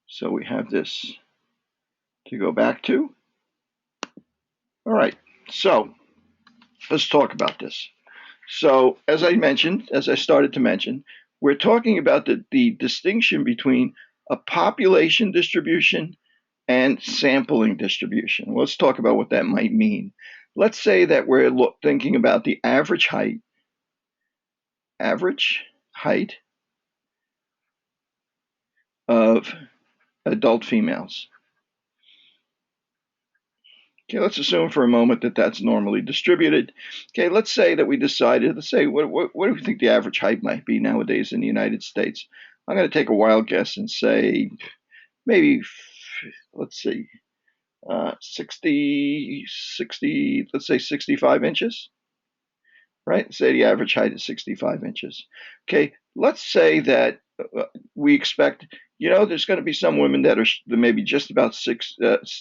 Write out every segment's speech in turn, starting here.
So we have this to go back to. All right, so let's talk about this. So as I started to mention, we're talking about the distinction between a population distribution and sampling distribution. Let's talk about what that might mean. Let's say that we're thinking about the average height of adult females. Okay, let's assume for a moment that that's normally distributed. Okay, let's say that we decided, let's say, what do we think the average height might be nowadays in the United States? I'm going to take a wild guess and say maybe, let's see, 60, let's say 65 inches, right? Say the average height is 65 inches. Okay, let's say that we expect, there's going to be some women that are maybe just about six, 5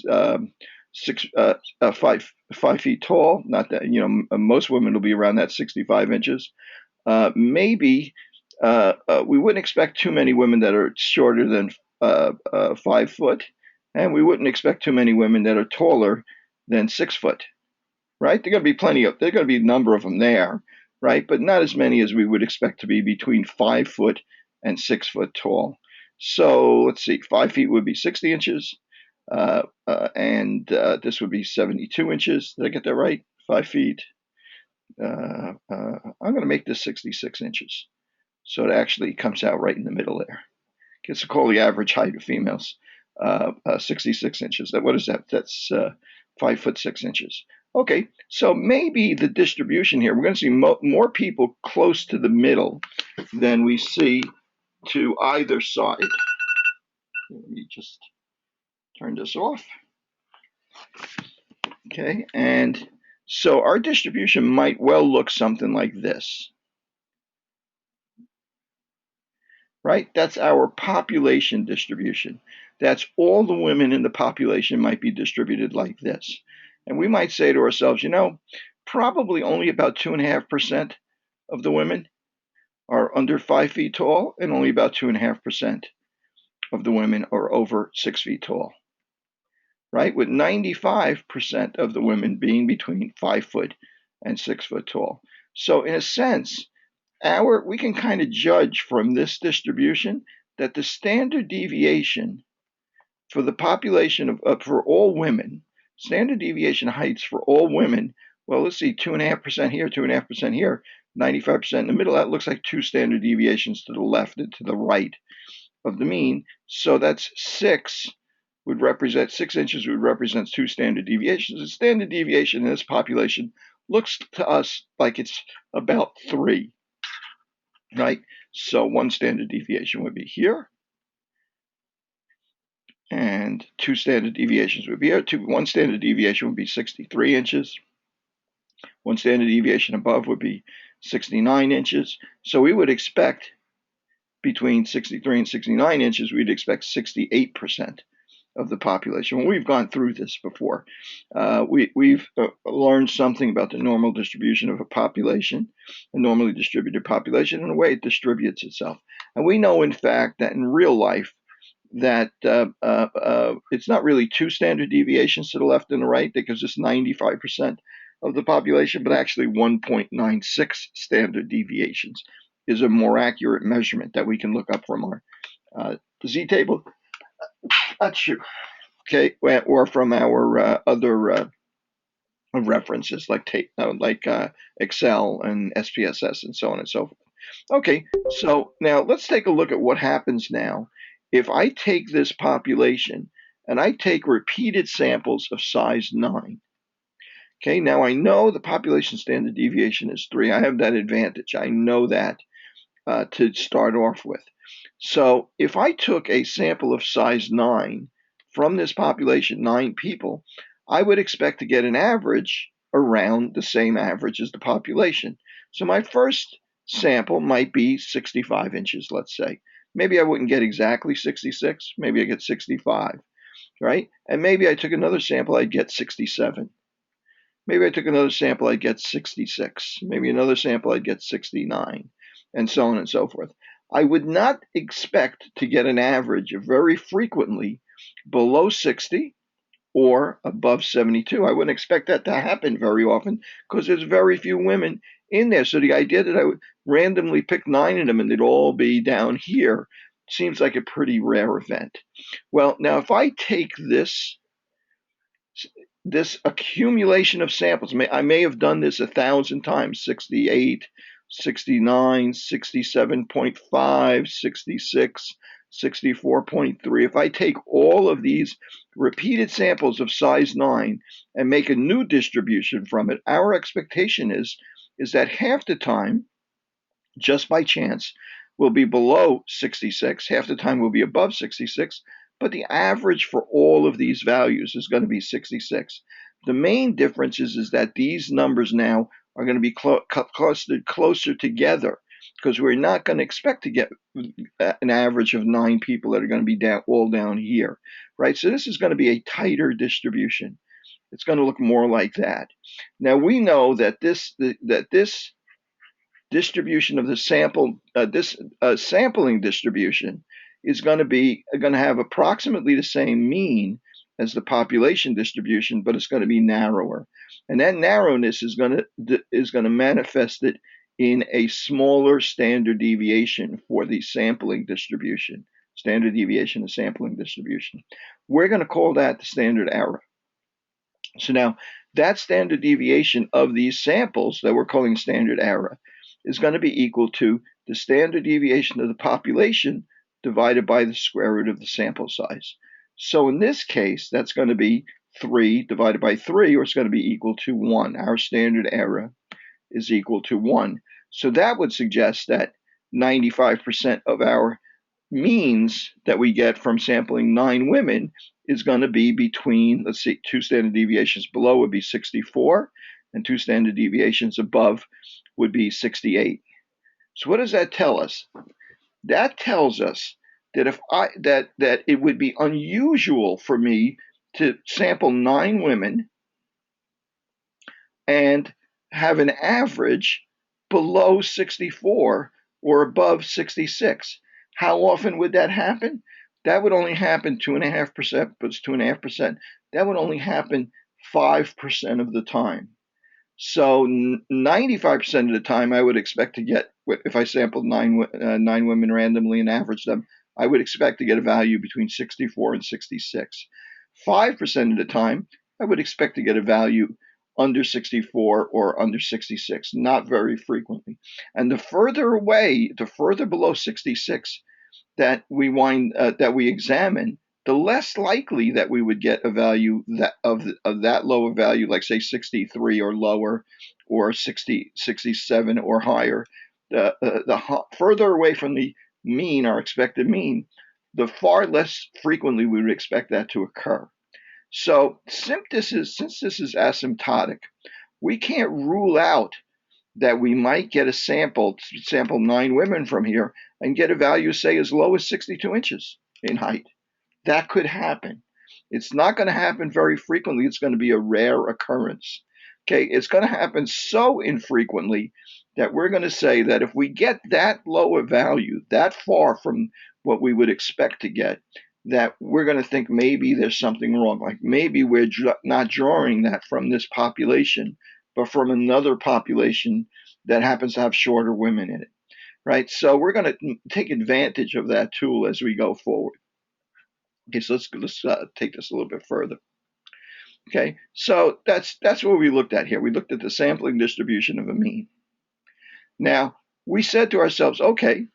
feet tall. Not that, most women will be around that 65 inches. Maybe we wouldn't expect too many women that are shorter than 5 foot, and we wouldn't expect too many women that are taller than 6 foot, right? There are going to be there's going to be a number of them there, right? But not as many as we would expect to be between 5 foot and 6 foot tall. So let's see, 5 feet would be 60 inches, and this would be 72 inches. Did I get that right? 5 feet. I'm going to make this 66 inches. So it actually comes out right in the middle there. Gets to call the average height of females 66 inches. What is that? That's 5'6" Okay, so maybe the distribution here, we're going to see more people close to the middle than we see to either side. Let me just turn this off. Okay, and so our distribution might well look something like this. Right? That's our population distribution. That's all the women in the population might be distributed like this. And we might say to ourselves, probably only about 2.5% of the women are under 5 feet tall, and only about 2.5% of the women are over 6 feet tall. Right? With 95% of the women being between 5 foot and 6 foot tall. So in a sense, we can kind of judge from this distribution that the standard deviation for the population for all women, standard deviation heights for all women, well, let's see, 2.5% here, 2.5% here, 95% in the middle. That looks like two standard deviations to the left and to the right of the mean. So that's 6 inches would represent two standard deviations. The standard deviation in this population looks to us like it's about 3. Right? So one standard deviation would be here, and two standard deviations would be here. One standard deviation would be 63 inches. One standard deviation above would be 69 inches. So we would expect between 63 and 69 inches, we'd expect 68% of the population. Well, we've gone through this before. We've learned something about the normal distribution of a population, a normally distributed population, and the way it distributes itself. And we know, in fact, that in real life, that it's not really two standard deviations to the left and the right that gives us 95% of the population, but actually 1.96 standard deviations is a more accurate measurement that we can look up from our z-table. Okay, or from our other references like Excel and SPSS and so on and so forth. Okay, so now let's take a look at what happens now if I take this population and I take repeated samples of size 9. Okay, now I know the population standard deviation is 3. I have that advantage. I know that to start off with. So if I took a sample of size 9 from this population, 9 people, I would expect to get an average around the same average as the population. So my first sample might be 65 inches, let's say. Maybe I wouldn't get exactly 66. Maybe I get 65, right? And maybe I took another sample, I'd get 67. Maybe I took another sample, I'd get 66. Maybe another sample, I'd get 69, and so on and so forth. I would not expect to get an average of very frequently below 60 or above 72. I wouldn't expect that to happen very often because there's very few women in there. So the idea that I would randomly pick 9 of them and they'd all be down here seems like a pretty rare event. Well, now if I take this accumulation of samples, I may have done this 1,000 times, 68, 69, 67.5, 66, 64.3. If I take all of these repeated samples of size 9 and make a new distribution from it, our expectation is that half the time, just by chance, will be below 66, half the time will be above 66, but the average for all of these values is going to be 66. The main difference is that these numbers now are going to be clustered closer together because we're not going to expect to get an average of 9 people that are going to be all down here, right? So this is going to be a tighter distribution. It's going to look more like that. Now we know that this distribution of the sample, this sampling distribution is going to have approximately the same mean as the population distribution, but it's going to be narrower, and that narrowness is going to manifest it in a smaller standard deviation for the sampling distribution. Standard deviation of sampling distribution. We're going to call that the standard error. So now that standard deviation of these samples that we're calling standard error is going to be equal to the standard deviation of the population divided by the square root of the sample size. So in this case, that's going to be 3 divided by 3, or it's going to be equal to 1. Our standard error is equal to 1. So that would suggest that 95% of our means that we get from sampling 9 women is going to be between, let's see, 2 standard deviations below would be 64, and 2 standard deviations above would be 68. So what does that tell us? That tells us that that it would be unusual for me to sample 9 women and have an average below 64 or above 66. How often would that happen? That would only happen 2.5%, but it's 2.5%. That would only happen 5% of the time. So 95% of the time, I would expect to get, if I sampled 9 women randomly and averaged them, I would expect to get a value between 64 and 66. 5% of the time, I would expect to get a value under 64 or under 66, not very frequently. And the further away, the further below 66 that we examine, the less likely that we would get a value of that lower value, like say 63 or lower, or 60, 67 or higher. The further away from the mean, our expected mean, the far less frequently we would expect that to occur. So since this is asymptotic, we can't rule out that we might get a sample 9 women from here and get a value, say, as low as 62 inches in height. That could happen. It's not going to happen very frequently. It's going to be a rare occurrence. Okay, it's going to happen so infrequently that we're going to say that if we get that low a value, that far from what we would expect to get, that we're going to think maybe there's something wrong. Like maybe we're not drawing that from this population, but from another population that happens to have shorter women in it, right? So we're going to take advantage of that tool as we go forward. Okay, so let's take this a little bit further. Okay, so that's what we looked at here. We looked at the sampling distribution of a mean. Now, we said to ourselves, okay,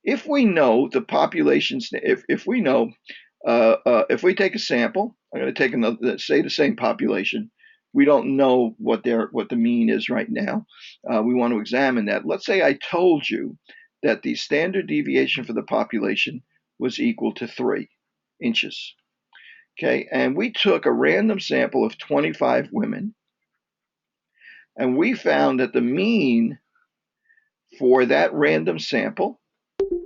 if we know the populations, if we know, if we take a sample, I'm going to take another, say the same population. We don't know what the mean is right now. We want to examine that. Let's say I told you that the standard deviation for the population was equal to 3 inches. Okay, and we took a random sample of 25 women, and we found that the mean for that random sample,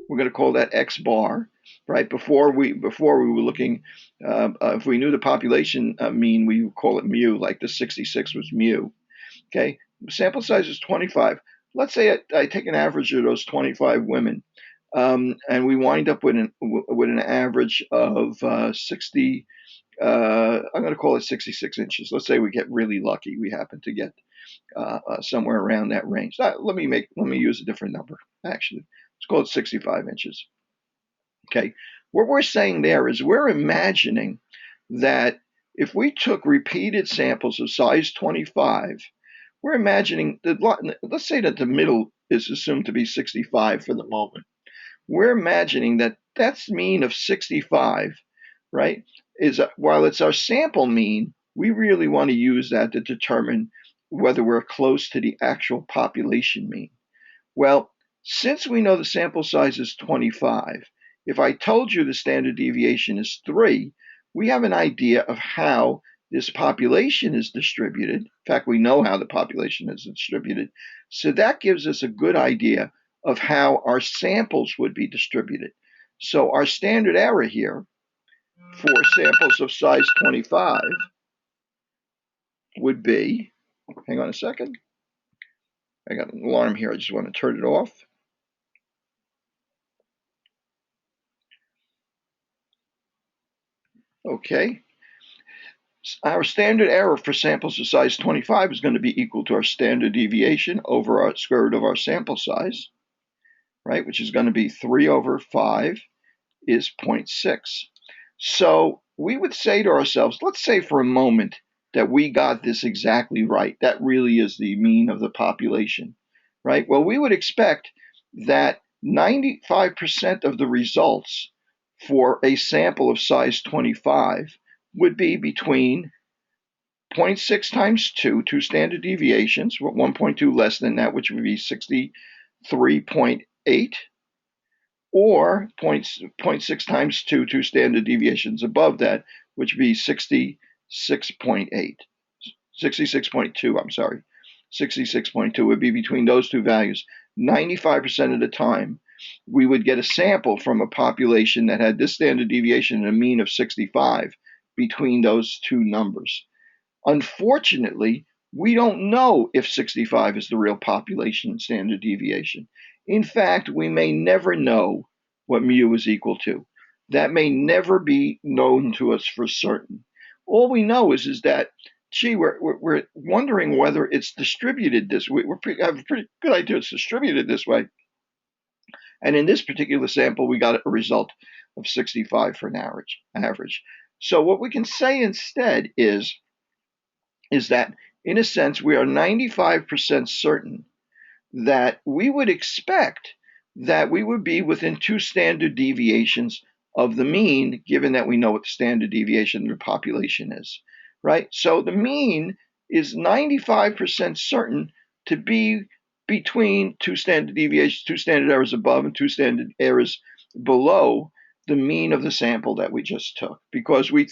we're going to call that X bar, right? Before we were looking, if we knew the population mean, we would call it mu, like the 66 was mu. Okay, sample size is 25. Let's say I take an average of those 25 women. and we wind up with an average of 60. I'm going to call it 66 inches. Let's say we get really lucky. We happen to get somewhere around that range. Let me use a different number. Actually, let's call it 65 inches. Okay, what we're saying there is we're imagining that if we took repeated samples of size 25, we're imagining that, let's say that the middle is assumed to be 65 for the moment. We're imagining that that's mean of 65, right? While it's our sample mean, we really want to use that to determine whether we're close to the actual population mean. Well, since we know the sample size is 25, if I told you the standard deviation is 3, we have an idea of how this population is distributed. In fact, we know how the population is distributed. So that gives us a good idea of how our samples would be distributed. So our standard error here for samples of size 25 would be, hang on a second, I got an alarm here, I just want to turn it off. Okay, our standard error for samples of size 25 is going to be equal to our standard deviation over our square root of our sample size, right, which is going to be 3 over 5 is 0.6. So we would say to ourselves, let's say for a moment that we got this exactly right. That really is the mean of the population, right? Well, we would expect that 95% of the results for a sample of size 25 would be between 0.6 times 2 standard deviations, 1.2 less than that, which would be 63.8, or 0.6 times 2 standard deviations above that, which would be 66.8. 66.2, I'm sorry. 66.2 would be between those two values. 95% of the time, we would get a sample from a population that had this standard deviation and a mean of 65 between those two numbers. Unfortunately, we don't know if 65 is the real population standard deviation. In fact, we may never know what mu is equal to. That may never be known to us for certain. All we know is that, gee, we're wondering whether it's distributed this way. We have a pretty good idea it's distributed this way. And in this particular sample, we got a result of 65 for an average. So what we can say instead is that, in a sense, we are 95% certain that we would expect that we would be within 2 standard deviations of the mean, given that we know what the standard deviation of the population is, right? So the mean is 95% certain to be between 2 standard deviations, 2 standard errors above and 2 standard errors below the mean of the sample that we just took, because we're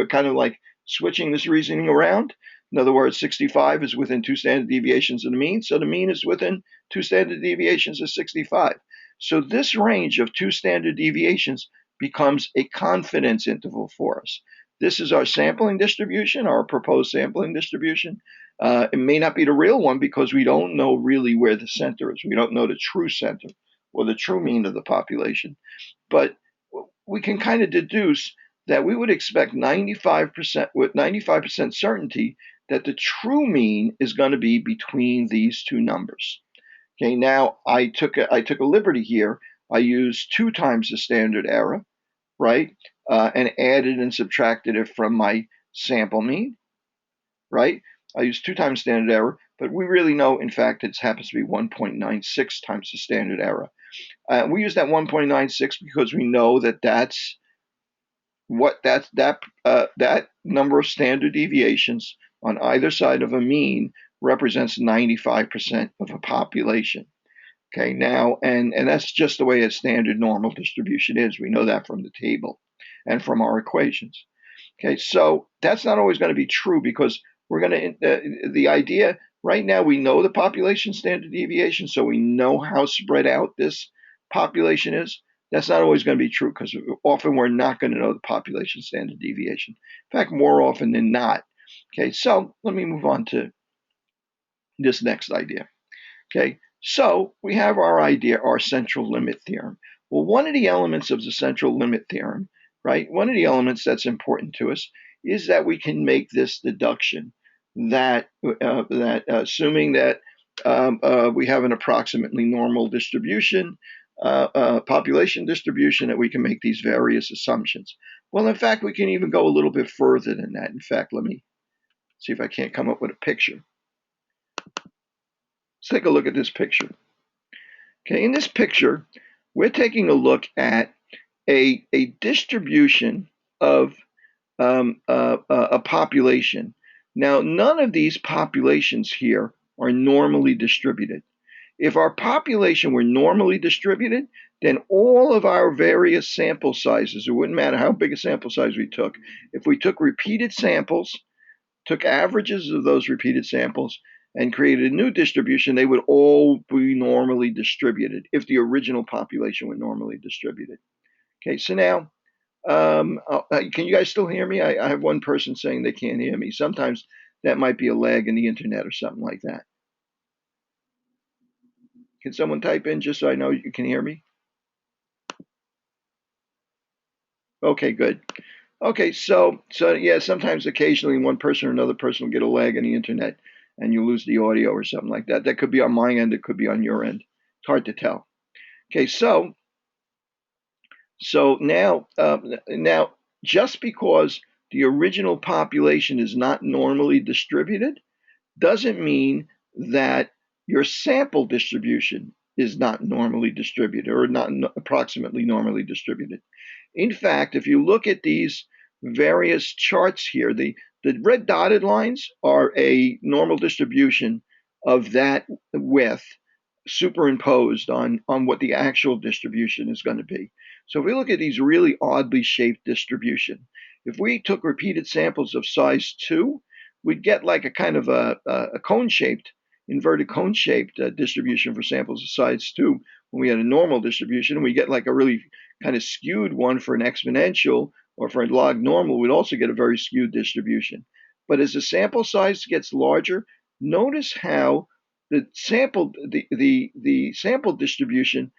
kind of like switching this reasoning around. In other words, 65 is within 2 standard deviations of the mean, so the mean is within 2 standard deviations of 65. So this range of 2 standard deviations becomes a confidence interval for us. This is our sampling distribution, our proposed sampling distribution. It may not be the real one because we don't know really where the center is. We don't know the true center or the true mean of the population. But we can kind of deduce that we would expect 95% with 95% certainty that the true mean is going to be between these two numbers. Okay, now I took a liberty here. I used 2 times the standard error, right, and added and subtracted it from my sample mean, right? I used 2 times standard error, but we really know, in fact, it happens to be 1.96 times the standard error. We use that 1.96 because we know that that's that number of standard deviations on either side of a mean represents 95% of a population. Okay, now, and that's just the way a standard normal distribution is. We know that from the table and from our equations. Okay, so that's not always going to be true because we're going to, the idea right now, we know the population standard deviation, so we know how spread out this population is. That's not always going to be true because often we're not going to know the population standard deviation. In fact, more often than not. Okay, so let me move on to this next idea. Okay, So we have our idea, our central limit theorem. Well, one of the elements of the central limit theorem, right? One of the elements that's important to us is that we can make this deduction that assuming that we have an approximately normal distribution, population distribution, that we can make these various assumptions. Well, in fact, we can even go a little bit further than that. In fact, let me see if I can't come up with a picture. Let's take a look at this picture. Okay, in this picture, we're taking a look at a distribution of a population. Now, none of these populations here are normally distributed. If our population were normally distributed, then all of our various sample sizes, it wouldn't matter how big a sample size we took, if we took repeated samples, took averages of those repeated samples, and created a new distribution, they would all be normally distributed if the original population were normally distributed. Okay, so now, can you guys still hear me? I have one person saying they can't hear me. Sometimes that might be a lag in the internet or something like that. Can someone type in just so I know you can hear me? Okay, good. Okay, so yeah, sometimes occasionally one person or another person will get a lag in the internet and you lose the audio or something like that. That could be on my end, it could be on your end. It's hard to tell. Okay, so now just because the original population is not normally distributed doesn't mean that your sample distribution is not normally distributed or not approximately normally distributed. In fact, if you look at these various charts here, the red dotted lines are a normal distribution of that width superimposed on what the actual distribution is going to be. So if we look at these really oddly shaped distribution, if we took repeated samples of size 2, we'd get like a kind of a cone-shaped, inverted cone-shaped distribution for samples of size 2 when we had a normal distribution. And we get like a really kind of skewed one for an exponential, or for a log normal, we'd also get a very skewed distribution. But as the sample size gets larger, notice how the sample distribution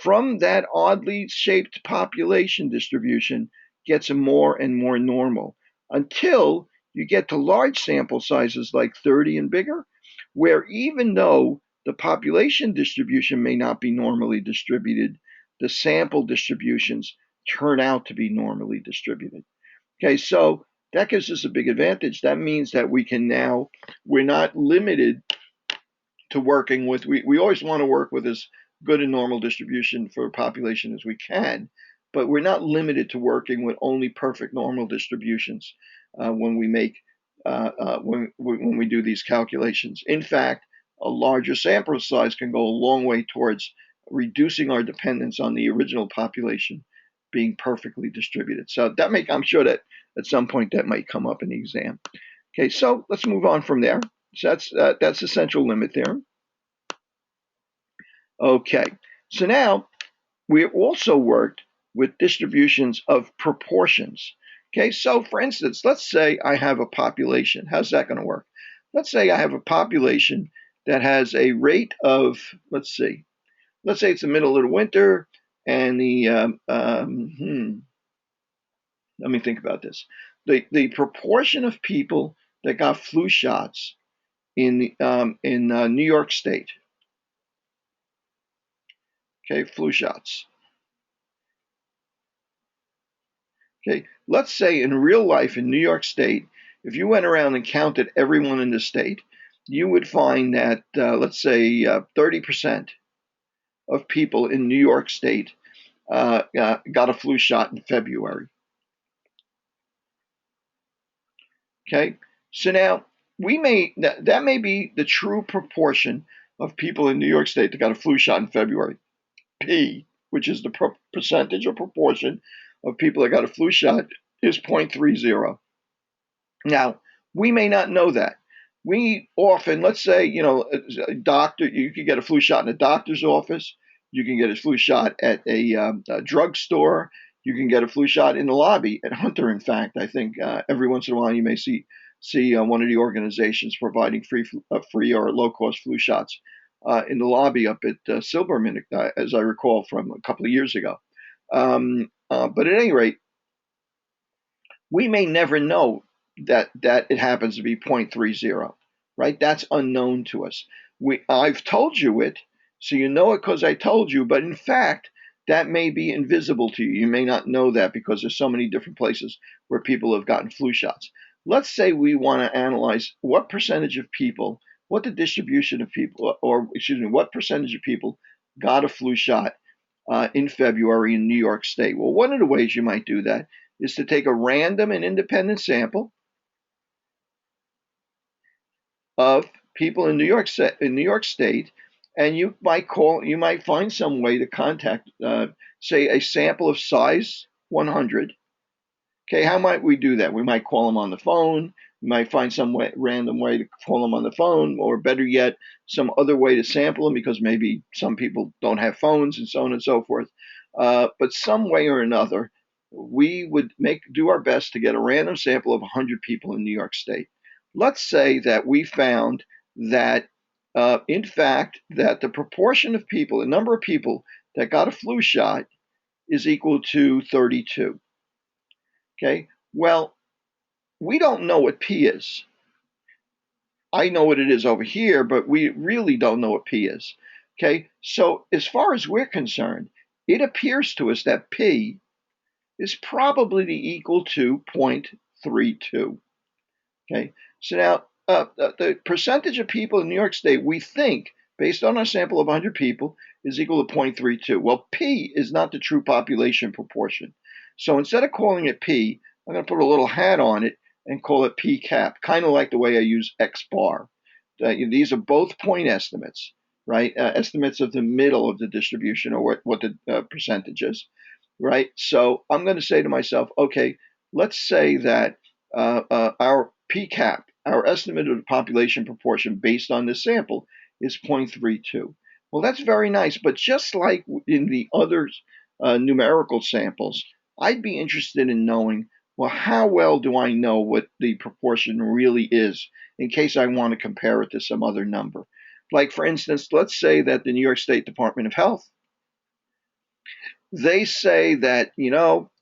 from that oddly shaped population distribution gets more and more normal until you get to large sample sizes like 30 and bigger, where even though the population distribution may not be normally distributed, the sample distributions turn out to be normally distributed. Okay, so that gives us a big advantage. That means that we're not limited to working with, we always want to work with as good a normal distribution for population as we can, but we're not limited to working with only perfect normal distributions when we make when we do these calculations. In fact, a larger sample size can go a long way towards reducing our dependence on the original population being perfectly distributed. So I'm sure that at some point that might come up in the exam. Okay, so let's move on from there. So that's the central limit theorem. Okay, so now we also worked with distributions of proportions. Okay, so for instance, let's say I have a population. How's that going to work? Let's say I have a population that has a rate of, let's say it's the middle of the winter, and let me think about this. The proportion of people that got flu shots in New York State. Okay, flu shots. Okay, let's say in real life in New York State, if you went around and counted everyone in the state, you would find that let's say 30% of people in New York State got a flu shot in February. Okay, so now that may be the true proportion of people in New York State that got a flu shot in February. P, which is the percentage or proportion of people that got a flu shot, is 0.30. Now, we may not know that. We often, let's say, a doctor, you can get a flu shot in a doctor's office. You can get a flu shot at a drugstore. You can get a flu shot in the lobby at Hunter. In fact, I think every once in a while you may see one of the organizations providing free or low cost flu shots in the lobby up at Silberman, as I recall from a couple of years ago. But at any rate, we may never know that it happens to be 0.30, right? That's unknown to us. I've told you it, so you know it because I told you, but in fact, that may be invisible to you. You may not know that because there's so many different places where people have gotten flu shots. Let's say we want to analyze what percentage of people, what the distribution of people, or excuse me, what percentage of people got a flu shot in February in New York State. Well, one of the ways you might do that is to take a random and independent sample of people in New York State, and you might find some way to contact, say, a sample of size 100. Okay, how might we do that? We might call them on the phone. We might find some random way to call them on the phone, or better yet, some other way to sample them because maybe some people don't have phones and so on and so forth. But some way or another, we would do our best to get a random sample of 100 people in New York State. Let's say that we found that, in fact, that the proportion of people, the number of people that got a flu shot, is equal to 32. Okay, well, we don't know what P is. I know what it is over here, but we really don't know what P is. Okay, so as far as we're concerned, it appears to us that P is probably equal to 0.32. Okay, so now the percentage of people in New York State, we think, based on our sample of 100 people, is equal to 0.32. Well, P is not the true population proportion. So instead of calling it P, I'm going to put a little hat on it and call it P cap, kind of like the way I use X bar. These are both point estimates, right? Estimates of the middle of the distribution, or what the percentage is, right? So I'm going to say to myself, okay, let's say that our P cap, our estimate of the population proportion based on this sample, is 0.32. Well, that's very nice, but just like in the other numerical samples, I'd be interested in knowing, well, how well do I know what the proportion really is in case I want to compare it to some other number? Like, for instance, let's say that the New York State Department of Health, they say that,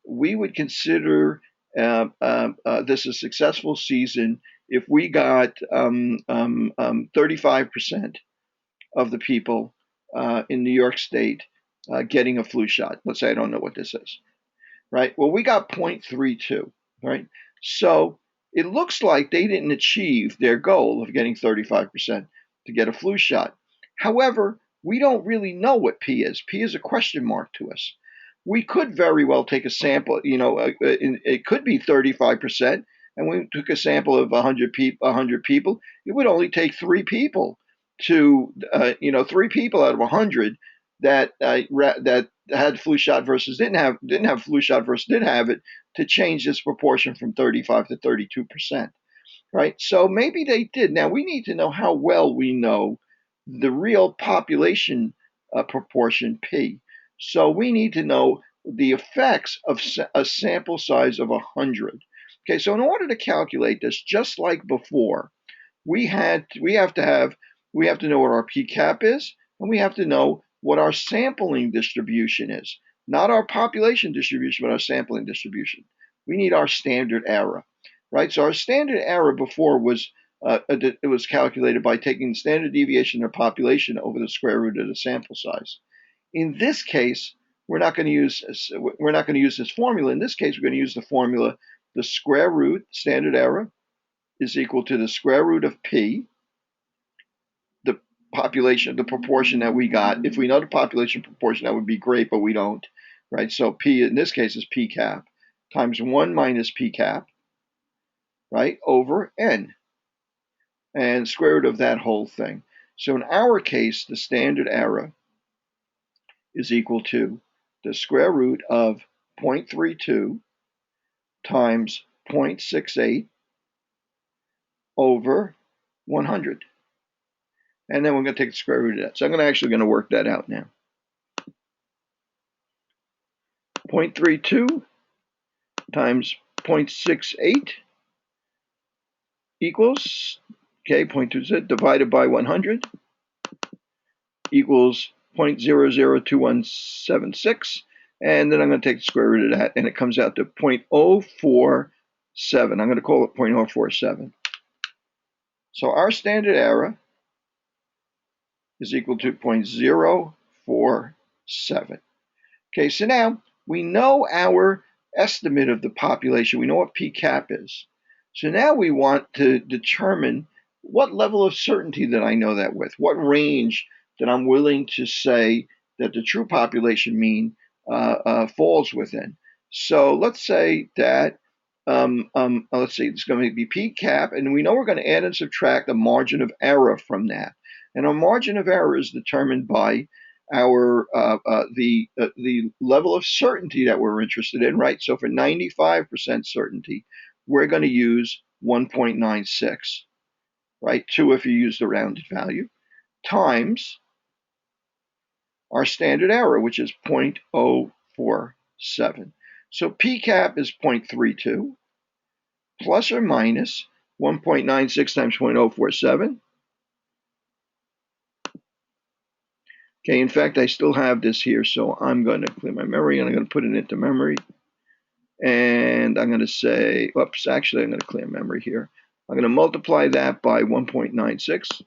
we would consider this a successful season if we got 35% of the people in New York State getting a flu shot. Let's say I don't know what this is, right? Well, we got 0.32, right? So it looks like they didn't achieve their goal of getting 35% to get a flu shot. However, we don't really know what P is. P is a question mark to us. We could very well take a sample, it could be 35%, and we took a sample of 100 people, it would only take 3 people to, 3 people out of 100 that had flu shot versus didn't have flu shot versus did have it, to change this proportion from 35 to 32%, right? So maybe they did. Now we need to know how well we know the real population proportion P. So we need to know the effects of a sample size of 100. Okay, so in order to calculate this, just like before, we have to know what our P cap is, and we have to know what our sampling distribution is. Not our population distribution, but our sampling distribution. We need our standard error, right? So our standard error before was it was calculated by taking the standard deviation of the population over the square root of the sample size. In this case, we're not going to use this formula. In this case, we're going to use the formula: the square root standard error is equal to the square root of P, the population, the proportion that we got. If we know the population proportion, that would be great, but we don't, right? So P in this case is P cap times 1 minus P cap, right, over N, and square root of that whole thing. So in our case, the standard error is equal to the square root of 0.32 times 0.68 over 100. And then we're going to take the square root of that. So I'm actually going to work that out now. 0.32 times 0.68 equals, okay, 0.26 divided by 100. equals 0.002176. And then I'm going to take the square root of that, and it comes out to 0.047. I'm going to call it 0.047. So our standard error is equal to 0.047. Okay, so now we know our estimate of the population. We know what P cap is. So now we want to determine what level of certainty that I know that with, what range that I'm willing to say that the true population mean falls within. So let's say that, let's see, it's going to be P cap, and we know we're going to add and subtract a margin of error from that. And our margin of error is determined by our the level of certainty that we're interested in, right? So for 95% certainty, we're going to use 1.96, right? 2 if you use the rounded value, times our standard error, which is 0.047. So P cap is 0.32 plus or minus 1.96 times 0.047. Okay, in fact, I still have this here, so I'm going to clear my memory, and I'm going to put it into memory. And I'm going to say, oops, actually, I'm going to clear memory here. I'm going to multiply that by 1.96.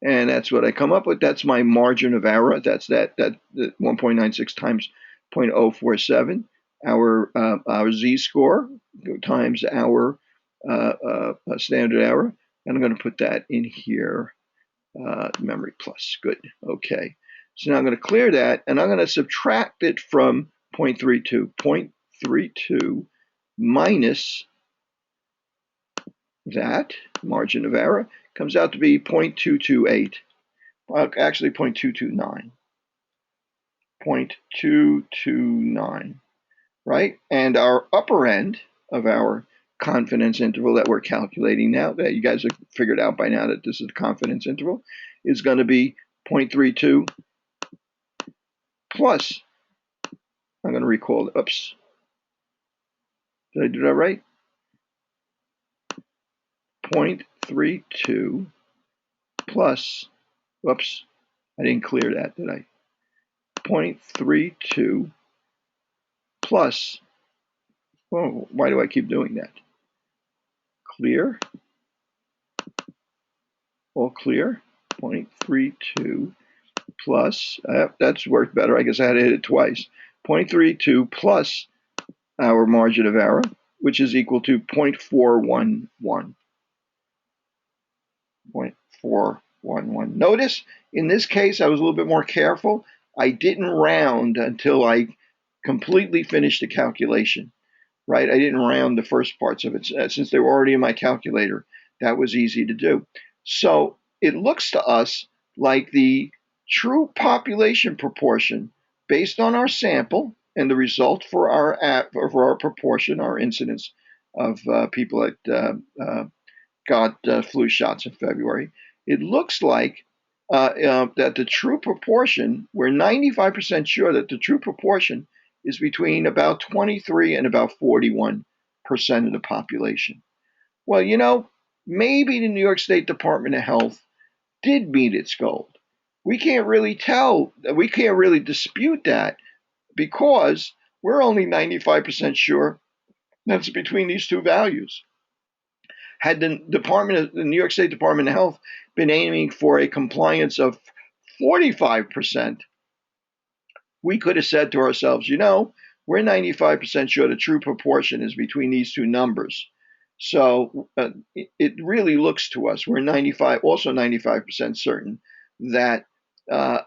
And that's what I come up with. That's my margin of error. That's that 1.96 times 0.047. Our z-score times our standard error. And I'm going to put that in here. Memory plus. Good. Okay. So now I'm going to clear that, and I'm going to subtract it from 0.32. 0.32 minus that margin of error comes out to be 0.228. Well, actually 0.229. 0.229. Right? And our upper end of our confidence interval that we're calculating now, that you guys have figured out by now that this is the confidence interval, is going to be 0.32 plus, I'm going to recall, oops, did I do that right? 0.32 plus, whoops, I didn't clear that, did I? 0.32 plus, oh, why do I keep doing that? Clear, all clear, 0.32 plus, that's worked better. I guess I had to hit it twice. 0.32 plus our margin of error, which is equal to 0.411. 0.411. Notice in this case, I was a little bit more careful. I didn't round until I completely finished the calculation, right? I didn't round the first parts of it. Since they were already in my calculator, that was easy to do. So it looks to us like the true population proportion based on our sample and the result for our proportion, our incidence of people that got flu shots in February. It looks like that the true proportion, we're 95% sure that the true proportion is between about 23 and about 41% of the population. Well, you know, maybe the New York State Department of Health did meet its goal. We can't really tell, we can't really dispute that because we're only 95% sure that's between these two values. Had the New York State Department of Health been aiming for a compliance of 45%, we could have said to ourselves, you know, we're 95% sure the true proportion is between these two numbers. So it really looks to us, we're 95% certain that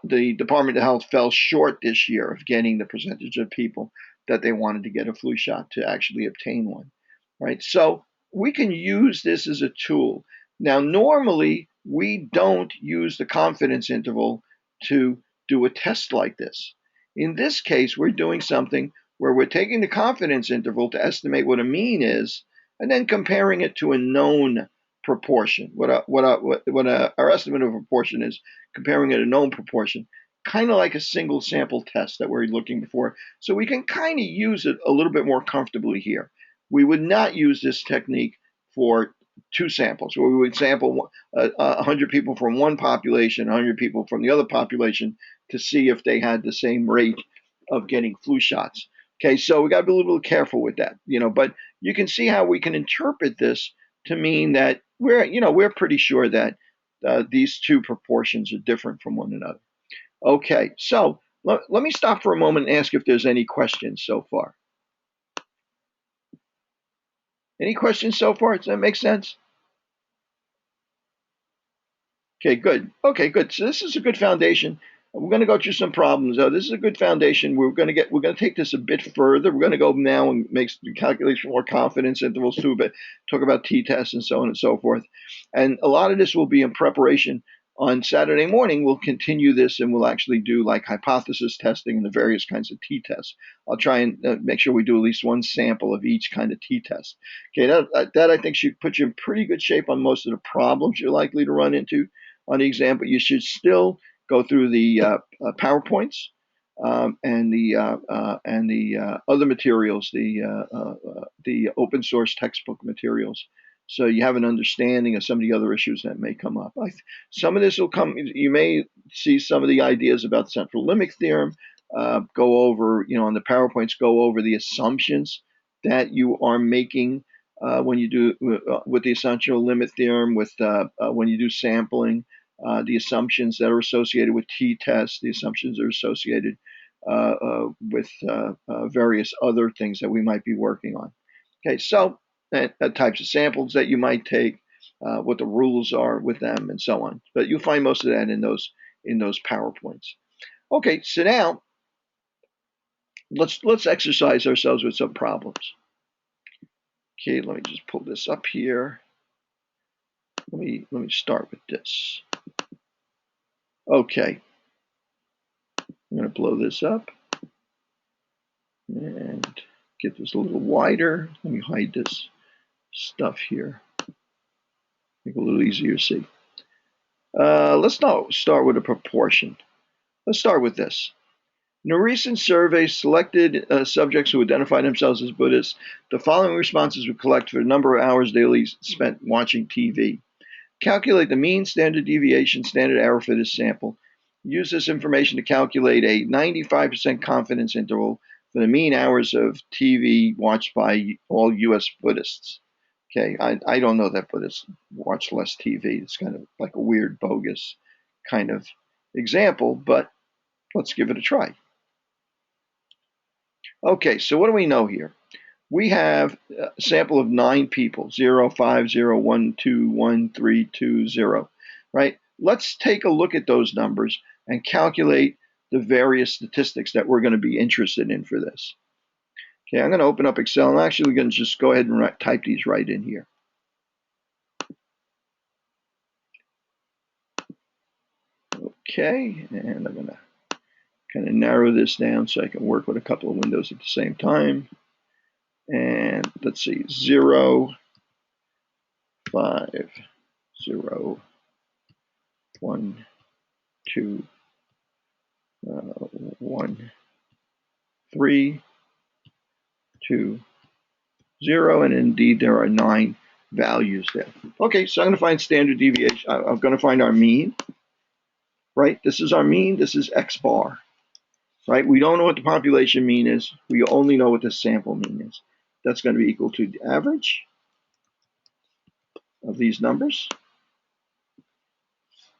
the Department of Health fell short this year of getting the percentage of people that they wanted to get a flu shot to actually obtain one, right? So we can use this as a tool. Now, normally we don't use the confidence interval to do a test like this. In this case, we're doing something where we're taking the confidence interval to estimate what a mean is, and then comparing it to a known proportion. What our estimate of a proportion is, comparing it to a known proportion, kind of like a single sample test that we're looking for. So we can kind of use it a little bit more comfortably here. We would not use this technique for two samples, where we would sample 100 people from one population, 100 people from the other population to see if they had the same rate of getting flu shots. Okay, so we got to be a little careful with that, but you can see how we can interpret this to mean that we're pretty sure that these two proportions are different from one another. Okay, so let me stop for a moment and ask if there's any questions so far. Any questions so far? Does that make sense? Okay, good. Okay, good. So this is a good foundation. We're going to go through some problems. This is a good foundation. We're going to take this a bit further. We're going to go now and make the calculation more confidence intervals too, but talk about t-tests and so on and so forth. And a lot of this will be in preparation. On Saturday morning, we'll continue this and we'll actually do like hypothesis testing and the various kinds of t-tests. I'll try and make sure we do at least one sample of each kind of t-test. Okay, that I think should put you in pretty good shape on most of the problems you're likely to run into on the exam, but you should still go through the PowerPoints and the other materials, the open source textbook materials, so you have an understanding of some of the other issues that may come up. Some of this will come. You may see some of the ideas about the central limit theorem. Go over, on the PowerPoints, go over the assumptions that you are making when you do with the essential limit theorem, with when you do sampling, the assumptions that are associated with t-tests, the assumptions that are associated with various other things that we might be working on. Okay, so types of samples that you might take, what the rules are with them, and so on. But you'll find most of that in those PowerPoints. Okay, so now let's exercise ourselves with some problems. Okay, let me just pull this up here. Let me start with this. Okay, I'm going to blow this up and get this a little wider. Let me hide this stuff here. Make it a little easier to see. Let's now start with a proportion. Let's start with this. In a recent survey, selected subjects who identified themselves as Buddhists, the following responses were collected for the number of hours daily spent watching TV. Calculate the mean, standard deviation, standard error for this sample. Use this information to calculate a 95% confidence interval for the mean hours of TV watched by all U.S. Buddhists. Okay, I don't know that Buddhists watch less TV. It's kind of like a weird, bogus kind of example, but let's give it a try. Okay, so what do we know here? We have a sample of 9 people, 0, 5, 0, 1, 2, 1, 3, 2, 0, right? Let's take a look at those numbers and calculate the various statistics that we're going to be interested in for this. Okay, I'm going to open up Excel. I'm actually going to just go ahead and type these right in here. Okay, and I'm going to kind of narrow this down so I can work with a couple of windows at the same time. And let's see, 0, 5, 0, 1, 2, 1, 3, 2, 0, and indeed there are 9 values there. Okay, so I'm going to find standard deviation. I'm going to find our mean, right? This is our mean. This is X bar, right? We don't know what the population mean is. We only know what the sample mean is. That's going to be equal to the average of these numbers,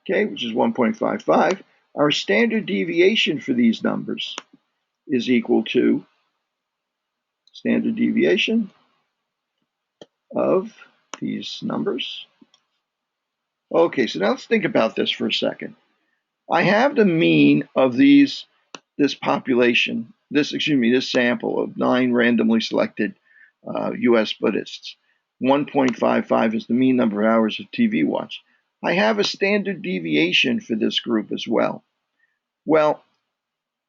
okay, which is 1.55. Our standard deviation for these numbers is equal to standard deviation of these numbers. Okay, so now let's think about this for a second. I have the mean of this population, this sample of 9 randomly selected U.S. Buddhists. 1.55 is the mean number of hours of TV watch. I have a standard deviation for this group as well. Well,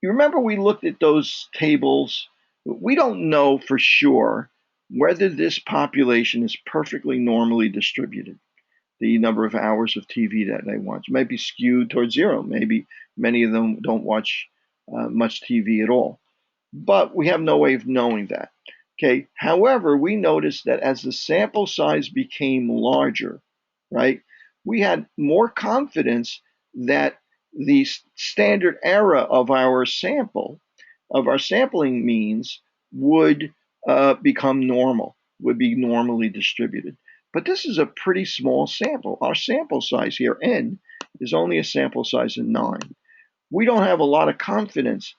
you remember we looked at those tables. We don't know for sure whether this population is perfectly normally distributed. The number of hours of TV that they watch might be skewed towards 0. Maybe many of them don't watch much TV at all. But we have no way of knowing that. Okay. However, we noticed that as the sample size became larger, right, we had more confidence that the standard error of our sample, of our sampling means, would become normal, would be normally distributed. But this is a pretty small sample. Our sample size here, n, is only a sample size of 9. We don't have a lot of confidence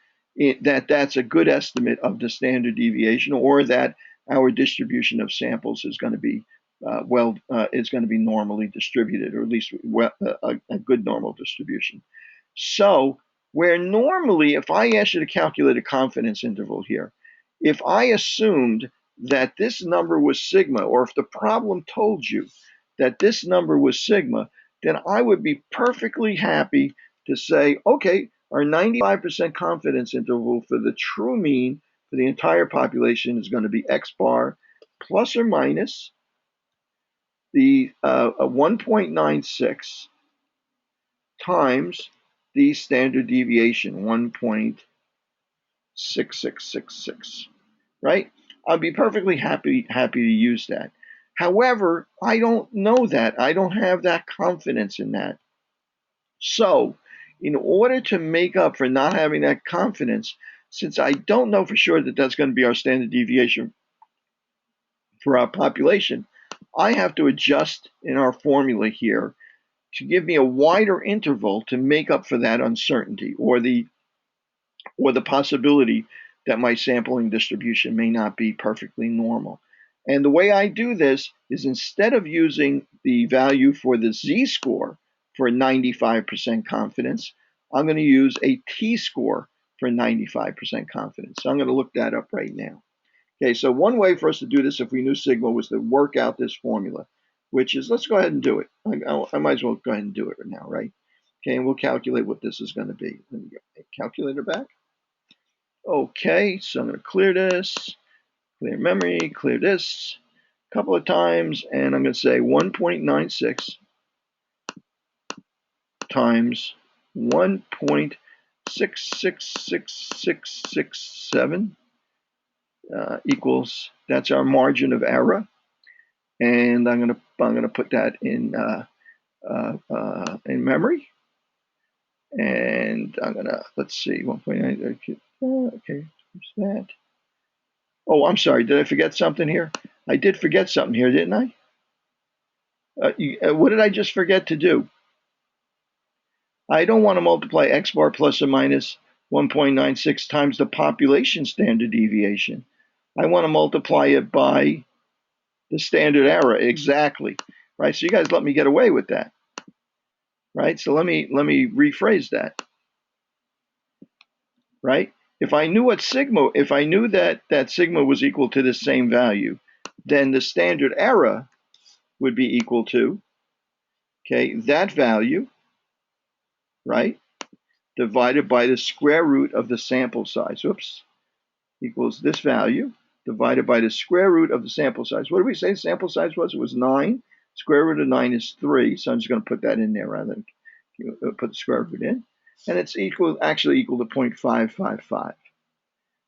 that that's a good estimate of the standard deviation, or that our distribution of samples is going to be it's going to be normally distributed, or at least a good normal distribution. So where normally, if I asked you to calculate a confidence interval here, if I assumed that this number was sigma, or if the problem told you that this number was sigma, then I would be perfectly happy to say, okay, our 95% confidence interval for the true mean for the entire population is going to be x bar plus or minus the 1.96 times the standard deviation, 1.6666, right? I'll be perfectly happy to use that. However, I don't know that. I don't have that confidence in that. So, in order to make up for not having that confidence, since I don't know for sure that that's going to be our standard deviation for our population, I have to adjust in our formula here to give me a wider interval to make up for that uncertainty, or the possibility that my sampling distribution may not be perfectly normal. And the way I do this is, instead of using the value for the z-score for 95% confidence, I'm going to use a t-score for 95% confidence. So I'm going to look that up right now. Okay, so one way for us to do this, if we knew sigma, was to work out this formula, which is, let's go ahead and do it. I might as well go ahead and do it right now, right? Okay, and we'll calculate what this is going to be. Let me get my calculator back. Okay, so I'm going to clear this, clear memory, clear this a couple of times, and I'm going to say 1.96 times 1.666667 equals, that's our margin of error, and I'm gonna put that in memory, and I'm gonna, let's see, 1.9. Okay, what's that? Oh, I'm sorry. Did I forget something here? I did forget something here, didn't I? What did I just forget to do? I don't want to multiply x bar plus or minus 1.96 times the population standard deviation. I want to multiply it by the standard error, exactly, right? So you guys let me get away with that, right? So let me rephrase that, right? If I knew what sigma, if I knew that sigma was equal to the same value, then the standard error would be equal to, okay, that value, right, divided by the square root of the sample size, oops, equals this value divided by the square root of the sample size. What did we say the sample size was? It was 9. Square root of 9 is 3, so I'm just going to put that in there rather than put the square root in. And it's actually equal to 0.555,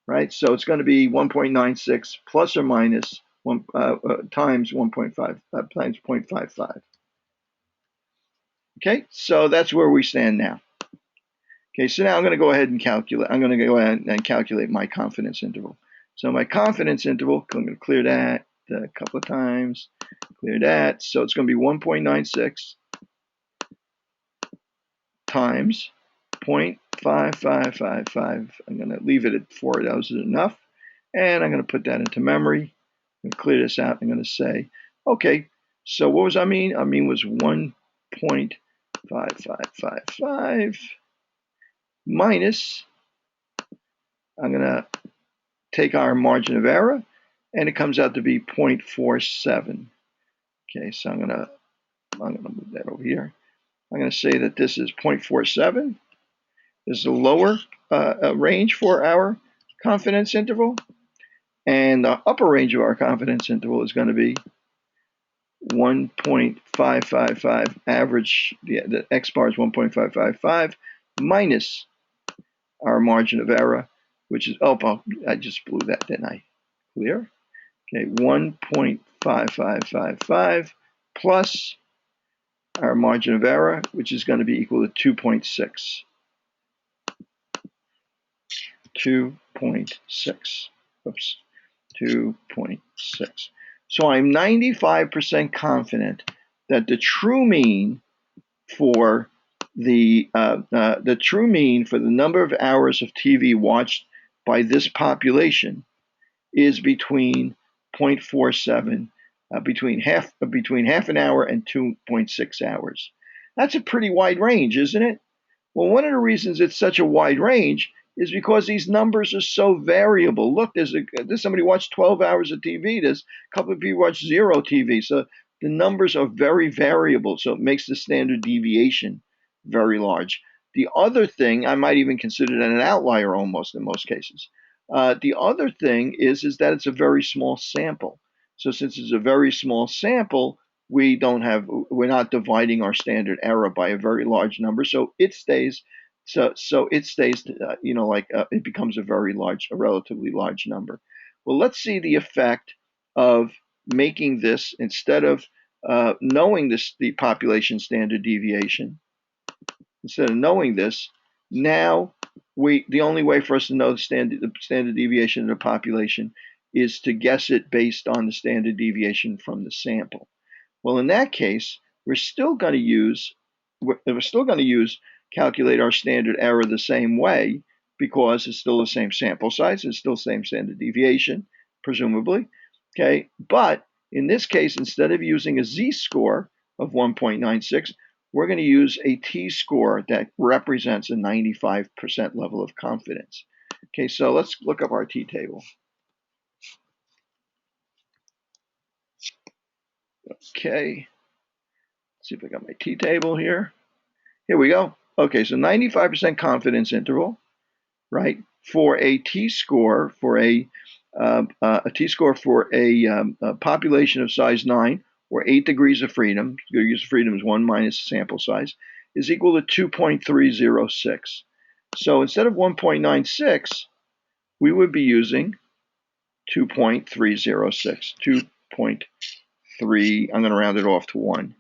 right? So it's going to be 1.96 plus or minus 1 times 1.5 times 0.55. Okay, so that's where we stand now. Okay, so now I'm going to go ahead and calculate. I'm going to go ahead and calculate my confidence interval. So my confidence interval, I'm going to clear that a couple of times, clear that. So it's going to be 1.96 times 0.5555. I'm going to leave it at 4. That was enough. And I'm going to put that into memory. I'm going to clear this out. I'm going to say, okay, so what was I mean? I mean was 1.5555 minus, I'm going to take our margin of error, and it comes out to be 0.47. Okay, so I'm gonna move that over here. I'm gonna say that this is 0.47. This is the lower range for our confidence interval, and the upper range of our confidence interval is going to be 1.555 average. The x bar is 1.555 minus our margin of error, which is, oh, I just blew that, didn't I? Clear? Okay, 1.5555 plus our margin of error, which is going to be equal to 2.6. 2.6. Oops. 2.6. So I'm 95% confident that the true mean for the number of hours of TV watched by this population is between 0.47, between half an hour and 2.6 hours. That's a pretty wide range, isn't it? Well, one of the reasons it's such a wide range is because these numbers are so variable. Look, there's somebody watched 12 hours of TV. There's a couple of people watch zero TV. So the numbers are very variable. So it makes the standard deviation very large. The other thing, I might even consider that an outlier almost in most cases. The other thing is that it's a very small sample. So since it's a very small sample, we're not dividing our standard error by a very large number, so it stays it becomes a relatively large number. Well, let's see the effect of making this, instead of knowing the population standard deviation. Instead of knowing this, now the only way for us to know the standard deviation of the population is to guess it based on the standard deviation from the sample. Well, in that case, we're still going to use calculate our standard error the same way, because it's still the same sample size, it's still the same standard deviation, presumably. Okay, but in this case, instead of using a z-score of 1.96, we're going to use a t-score that represents a 95% level of confidence. Okay, so let's look up our t-table. Okay, let's see if I got my t-table here. Here we go. Okay, so 95% confidence interval, right? For a t-score for a population of size 9, or 8 degrees of freedom. Degrees of freedom is 1 minus sample size, is equal to 2.306. So instead of 1.96, we would be using 2.306. 2.3. I'm going to round it off to 1.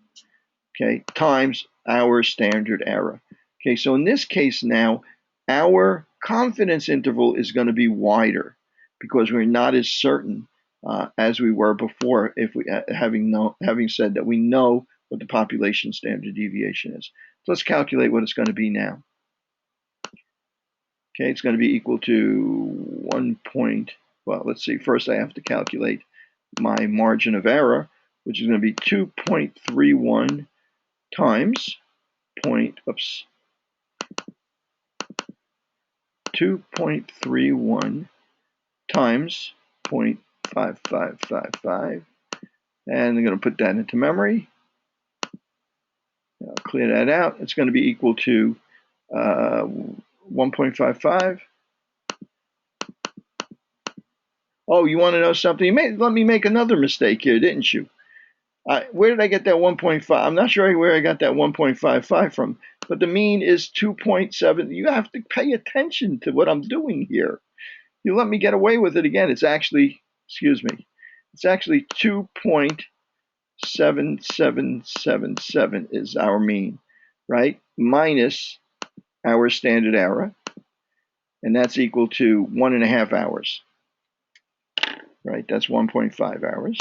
Okay, times our standard error. Okay, so in this case now, our confidence interval is going to be wider because we're not as certain as we were before, if we having said that we know what the population standard deviation is. So let's calculate what it's going to be now. Okay, it's going to be equal to well, let's see. First, I have to calculate my margin of error, which is going to be 2.31 times 2.31 times 0.5555, and I'm going to put that into memory. I'll clear that out. It's going to be equal to 1.55. Oh, you want to know something? Let me make another mistake here, didn't you? Where did I get that 1.5? I'm not sure where I got that 1.55 from, but the mean is 2.7. You have to pay attention to what I'm doing here. You let me get away with it again. It's actually, it's actually 2.7777 is our mean, right? Minus our standard error, and that's equal to 1.5 hours, right? That's 1.5 hours.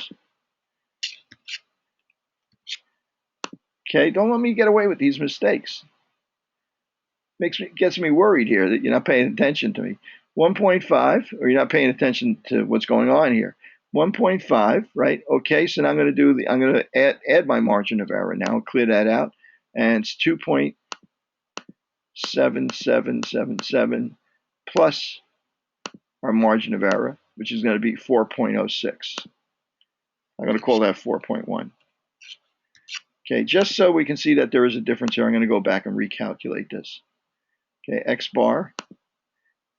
Okay, don't let me get away with these mistakes. Gets me worried here that you're not paying attention to me. 1.5, or you're not paying attention to what's going on here. 1.5, right? Okay, so now I'm going to add my margin of error now, clear that out, and it's 2.7777 plus our margin of error, which is going to be 4.06. I'm going to call that 4.1. Okay, just so we can see that there is a difference here, I'm going to go back and recalculate this. Okay, X bar.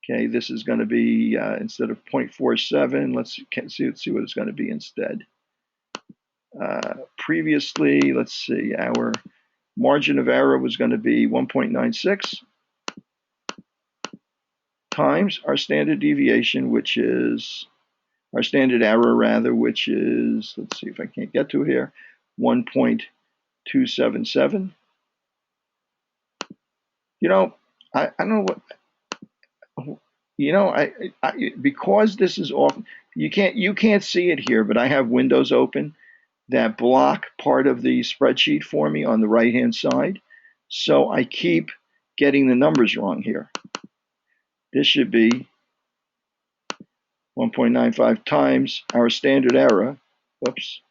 Okay, this is going to be, instead of 0.47, let's see what it's going to be instead. Previously, let's see, our margin of error was going to be 1.96 times our standard deviation, which is our standard error rather, which is, let's see if I can't get to it here, 1.277. You know, I don't know what, you know, because this is off, you can't see it here, but I have windows open that block part of the spreadsheet for me on the right hand side. So I keep getting the numbers wrong here. This should be 1.95 times our standard error, whoops,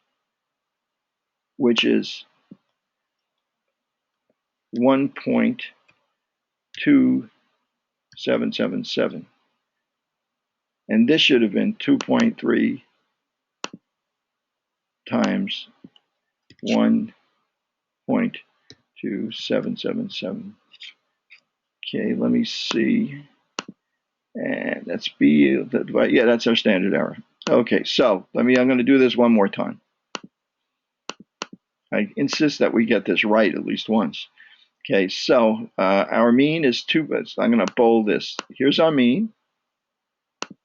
which is 1.2777. And this should have been 2.3 times 1.2777. Okay, let me see. And that's B, yeah, that's our standard error. Okay, so I'm going to do this one more time. I insist that we get this right at least once. Okay, so our mean is 2, I'm going to bold this. Here's our mean. In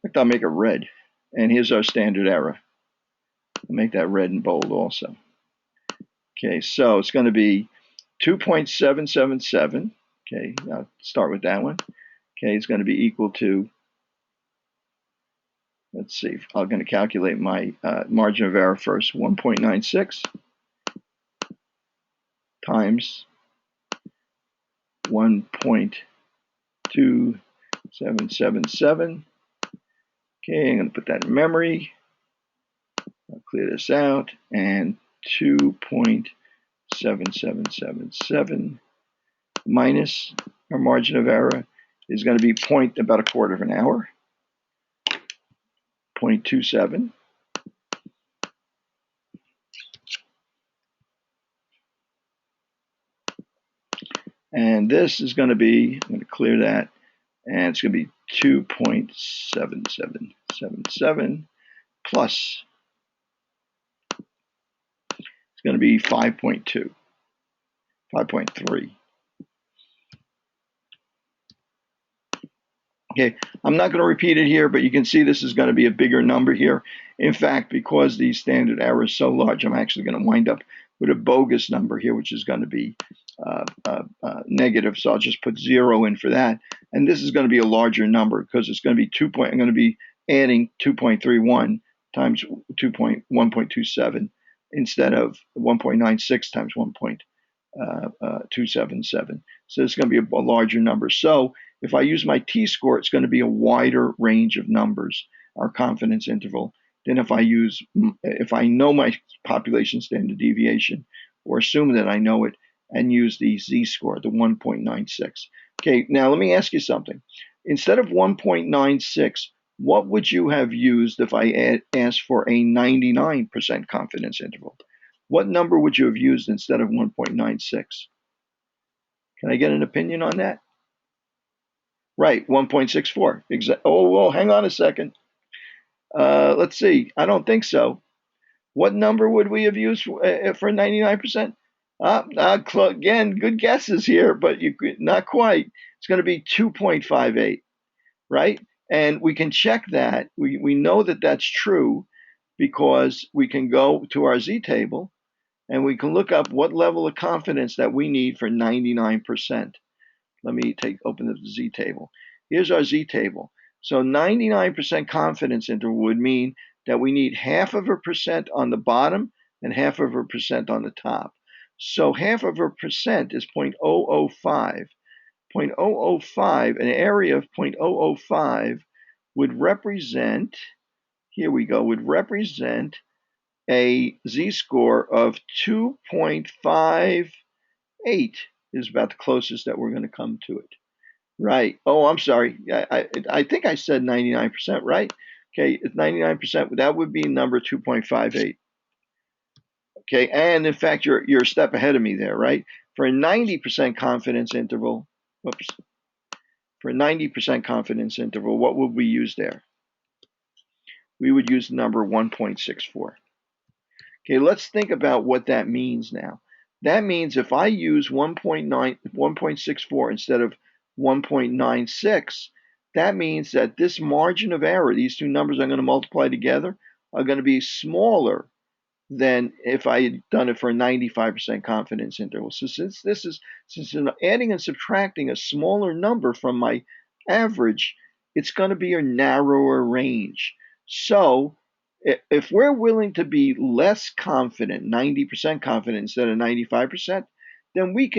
fact, I'll make it red. And here's our standard error. I'll make that red and bold also. Okay, so it's going to be 2.777. Okay, I'll start with that one. Okay, it's going to be equal to, let's see, I'm going to calculate my margin of error first, 1.96 times 1.2777. Okay, I'm going to put that in memory. I'll clear this out. And 2.7777 minus our margin of error is going to be about a quarter of an hour. 0.27. And this is going to be, I'm going to clear that, and it's going to be 2.7777 plus, it's going to be 5.2, 5.3. Okay, I'm not going to repeat it here, but you can see this is going to be a bigger number here. In fact, because the standard error is so large, I'm actually going to wind up with a bogus number here, which is going to be negative. So I'll just put 0 in for that. And this is going to be a larger number because it's going to be I'm going to be adding 2.31 times 1.27 instead of 1.96 times 1.277. So it's going to be a larger number. So if I use my t-score, it's going to be a wider range of numbers, our confidence interval, than if I know my population standard deviation, or assume that I know it, and use the z-score, the 1.96. Okay, now let me ask you something. Instead of 1.96, what would you have used if I asked for a 99% confidence interval? What number would you have used instead of 1.96? Can I get an opinion on that? Right, 1.64. Oh, well, hang on a second. Let's see. I don't think so. What number would we have used for 99%? Again, good guesses here, but not quite. It's going to be 2.58, right? And we can check that. We know that that's true because we can go to our z-table and we can look up what level of confidence that we need for 99%. Let me open the z-table. Here's our z-table. So 99% confidence interval would mean that we need 0.5% on the bottom and 0.5% on the top. So 0.5% is 0.005. 0.005, an area of 0.005 would represent, here we go, would represent a z-score of 2.58 is about the closest that we're going to come to it. Right. Oh, I'm sorry. I think I said 99%, right? Okay, it's 99%. That would be number 2.58. Okay, and in fact, you're a step ahead of me there, right? For a 90% confidence interval, whoops. For a 90% confidence interval, what would we use there? We would use the number 1.64. Okay, let's think about what that means now. That means if I use 1.64 instead of 1.96, that means that this margin of error, these two numbers I'm going to multiply together, are going to be smaller than if I had done it for a 95% confidence interval. So since adding and subtracting a smaller number from my average, it's going to be a narrower range. So if we're willing to be less confident, 90% confident instead of 95%, then we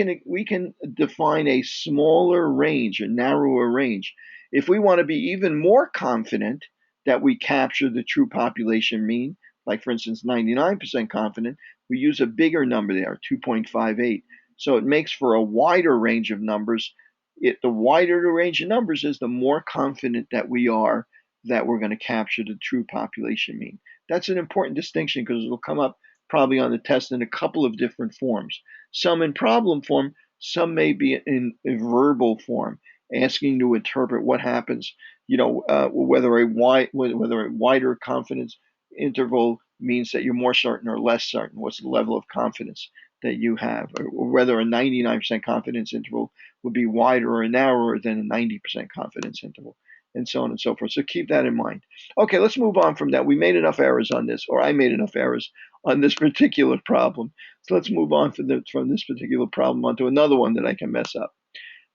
can define a smaller range, a narrower range. If we want to be even more confident that we capture the true population mean, like for instance 99% confident, we use a bigger number there, 2.58. So it makes for a wider range of numbers. The wider the range of numbers is, the more confident that we are that we're going to capture the true population mean. That's an important distinction because it'll come up probably on the test in a couple of different forms. Some in problem form, some may be in verbal form, asking to interpret what happens, whether a wider confidence interval means that you're more certain or less certain. What's the level of confidence that you have, or whether a 99% confidence interval would be wider or narrower than a 90% confidence interval, and so on and so forth. So keep that in mind. Okay, let's move on from that. We made enough errors on this, or I made enough errors on this particular problem. So let's move on from this particular problem onto another one that I can mess up.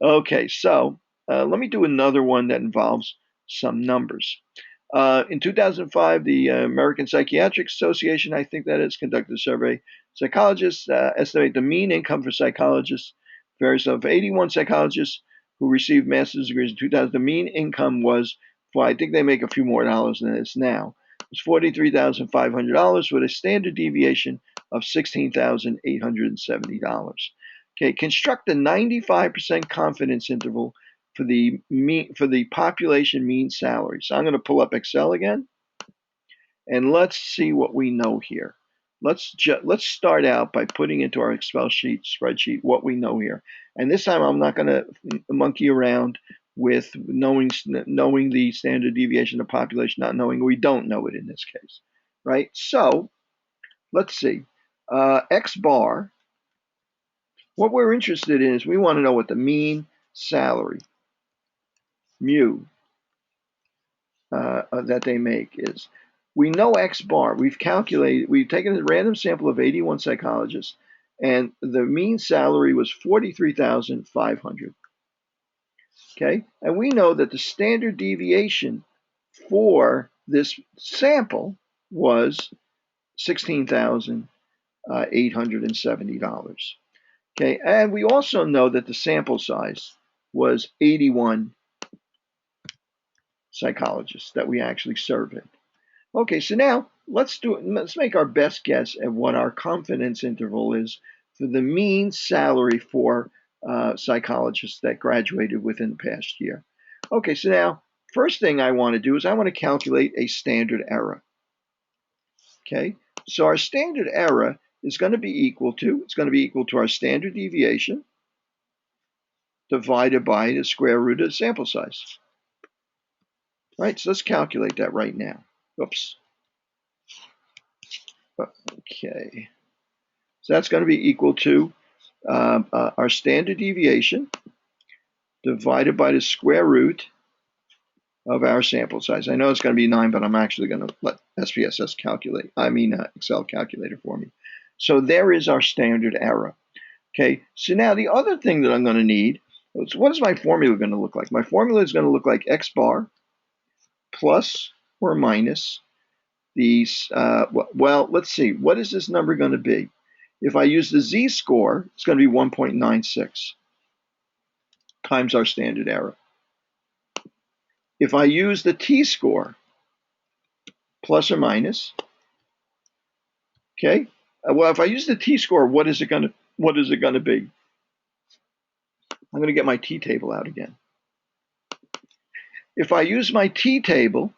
Okay, so let me do another one that involves some numbers. In 2005, the American Psychiatric Association, I think that is, conducted a survey. Psychologists estimate the mean income for psychologists varies of 81 psychologists who received master's degrees in 2000. The mean income was, well, I think they make a few more dollars than this now. It was $43,500 with a standard deviation of $16,870. Okay, construct a 95% confidence interval for the population mean salary. So I'm going to pull up Excel again, and let's see what we know here. Let's start out by putting into our Excel spreadsheet what we know here. And this time I'm not going to monkey around with knowing the standard deviation of population, not knowing. We don't know it in this case, right? So let's see. X bar. What we're interested in is we want to know what the mean salary, mu, that they make is. We know X bar. We've taken a random sample of 81 psychologists, and the mean salary was $43,500. Okay, and we know that the standard deviation for this sample was $16,870. Okay, and we also know that the sample size was 81 psychologists that we actually surveyed. Okay, so now let's make our best guess at what our confidence interval is for the mean salary for psychologists that graduated within the past year. Okay, so now first thing I want to do is I want to calculate a standard error. Okay, so our standard error is going to be equal to our standard deviation divided by the square root of the sample size. Right, so let's calculate that right now. Oops. Okay, so that's going to be equal to our standard deviation divided by the square root of our sample size. I know it's going to be 9, but I'm actually going to let Excel calculate for me. So there is our standard error. Okay, so now the other thing that I'm going to need is, what is my formula going to look like? My formula is going to look like X bar plus or minus these, well, let's see, what is this number going to be? If I use the z-score, it's going to be 1.96 times our standard error. If I use the t-score, plus or minus, okay, well, if I use the t-score, what is it going to be? I'm going to get my t-table out again. If I use my t-table,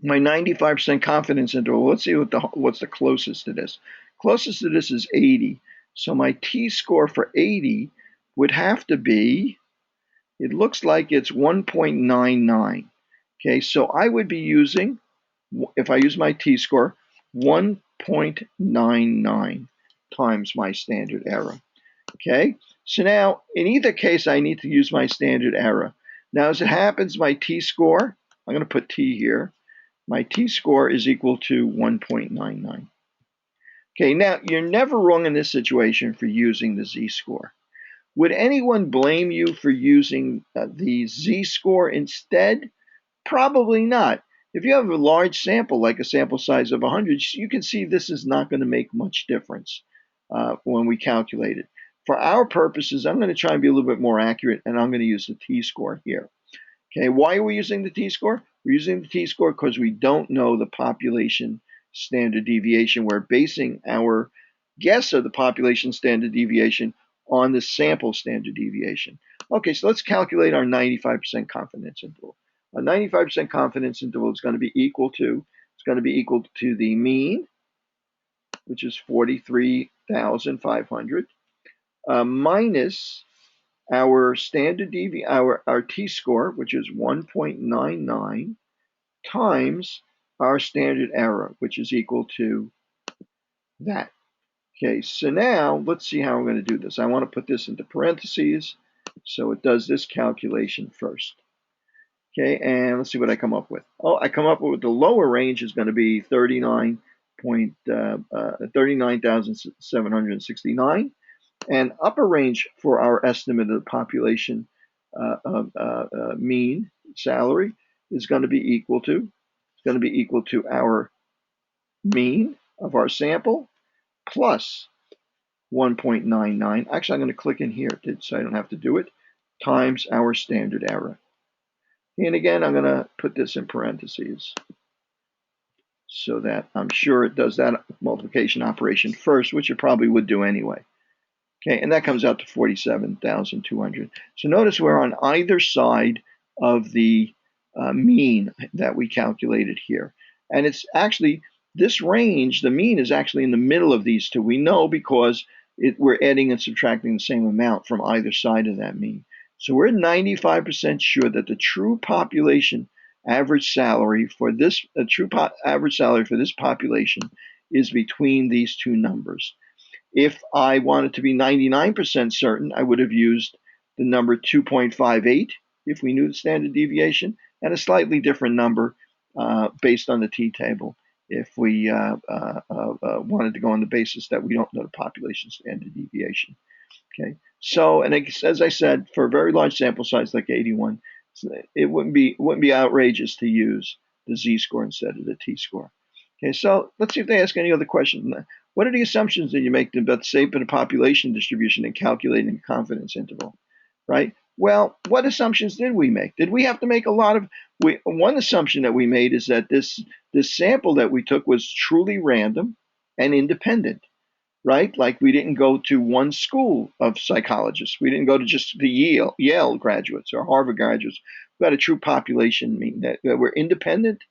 my 95% confidence interval, let's see what's the closest to this. Closest to this is 80. So my t-score for 80 would have to be, it looks like it's 1.99. Okay, so I would be using, if I use my t-score, 1.99 times my standard error. Okay, So now, in either case, I need to use my standard error. Now, as it happens, my t-score, I'm going to put t here, my t-score is equal to 1.99. Okay, now, you're never wrong in this situation for using the z-score. Would anyone blame you for using the z-score instead? Probably not. If you have a large sample, like a sample size of 100, you can see this is not going to make much difference when we calculate it. For our purposes, I'm going to try and be a little bit more accurate, and I'm going to use the t-score here. Okay, why are we using the t-score? We're using the t-score because we don't know the population standard deviation. We're basing our guess of the population standard deviation on the sample standard deviation. Okay, so let's calculate our 95% confidence interval. A 95% confidence interval is going to be equal to, the mean, which is 43,500, minus our standard our t-score, which is 1.99, times our standard error, which is equal to that. Okay, so now let's see how I'm going to do this. I want to put this into parentheses, so it does this calculation first. Okay, and let's see what I come up with. Oh, I come up with the lower range is going to be 39,769, and upper range for our estimate of the population mean salary is going to be equal to, our mean of our sample plus 1.99. Actually, I'm going to click in here so I don't have to do it, times our standard error. And again, I'm going to put this in parentheses so that I'm sure it does that multiplication operation first, which it probably would do anyway. Okay, and that comes out to 47,200. So notice we're on either side of the mean that we calculated here. And it's actually, this range, the mean is actually in the middle of these two. We know because we're adding and subtracting the same amount from either side of that mean. So we're 95% sure that the true population average salary for this, average salary for this population is between these two numbers. If I wanted to be 99% certain, I would have used the number 2.58 if we knew the standard deviation, and a slightly different number based on the t-table if we wanted to go on the basis that we don't know the population standard deviation. Okay, so, and as I said, for a very large sample size like 81, it wouldn't be outrageous to use the z-score instead of the t-score. Okay, so let's see if they ask any other questions. What are the assumptions that you make about the shape of the population distribution in calculating the confidence interval, right? Well, what assumptions did we make? Did we have to make a lot of? One assumption that we made is that this sample that we took was truly random and independent, right? Like we didn't go to one school of psychologists. We didn't go to just the Yale graduates or Harvard graduates. We had a true population mean that were independent